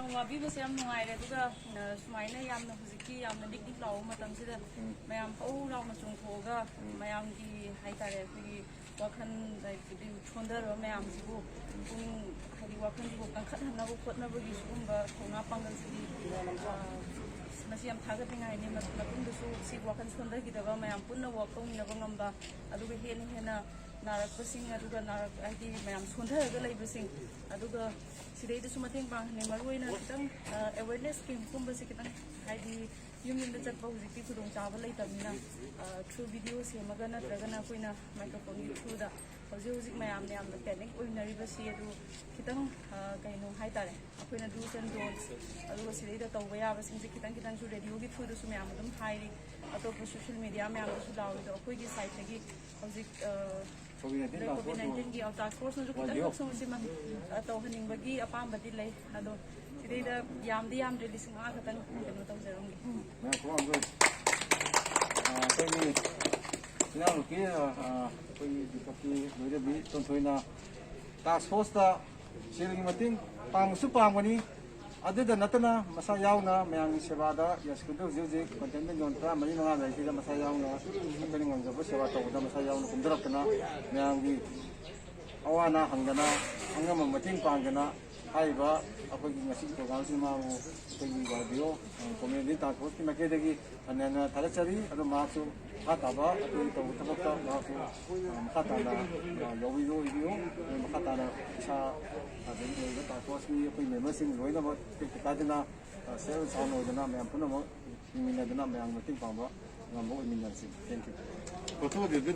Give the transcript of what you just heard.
वाबीबसे याम नुंगाइरे दुगा सुमाइना यामना हुजिकी यामना दिक लाउ मतमसिदा मयाम औ लाउना चुंगथोगा मयाम की हाइतारे अखोगी वाखन लाइक छोंदर मयाम सिबु पुनिंग हादि वाखन सिबु कंखतहनाबु खोतनाबुगी सुगुंबा थोंगा पांगल सिदि मसी याम थागतिंगाइनि मतुंदसु सि वाखन छोंदरगिदबा मयाम पुन्ना वर्क तौमिनबा ngamba aduga hena नारकपसिंग अदुगा नारक हाइदि मयाम सोंधरगा लैबसिंग अदुगा सिदैदसु मतेंग पांगने मरुइना खितंग अवेयरनेस स्कीम कुंबसे खितंग हाइदि युमयुमदा चटपा हुजिकि खुदोंग चाबा लैतबनिना थ्रू वीडियो सेमगा नत्रगना कोइना माइक्रोफोन की थ्रूदा हुजिक मयाम ने यामना पैनिक ओइनरिबसि अदु खितंग कइनो हाइतारे अखोइना डूस एंड डोंट्स अदुगा सिदैदा तौबा याबसिंग खितंग खितंग सु रेडियो की थ्रूदसु मयाम अदुम हाइरि अतोप सोशल मीडिया मयामदसु लाउदो अखोइगी साइट तगी हुजिक COVID-19 की टास्क फोर्स ने जो कितना लोग समझे मन तो हनिंग अपाम बदी ले अदो सिदेदा यामदी यामदे लिसिंग आ खतन कनो तौजरंगी मैं को अंगो कोई ना रुकी कोई दिक्कती लोरे भी तोइना टास्क फोर्स ता सिरगी मतिंग पांगसु पांगनी अदुदा नतना मसा यावना मयांगी सेवादा यस्कुदु जुजि कंटेनमेंट जोन प्रा मनी मंगा लाइसिदा मसा यावना कंटेनमेंट जोन जब सेवा तौदा मसा यावना कुंदरकना मयांगी अवाना हंगना अंगम मतिंग पांगना हाइबा अखोगी ngasi प्रोग्राम सिमा वो कोई वादियो कमेडी टास्क की मकेदगी अनना थालचरी अदु मासु हाताबा अदु तो थबक्ता मासु मखाताना लोबियो इदियो मखाताना सा अदु लोइदा टास्क की कोई मेंबरसिंग लोइना काजना सेल साउंड ओदना मैम पुनम मिनदना मैम मतिंग पांबा ngamo मिनरसि थैंक यू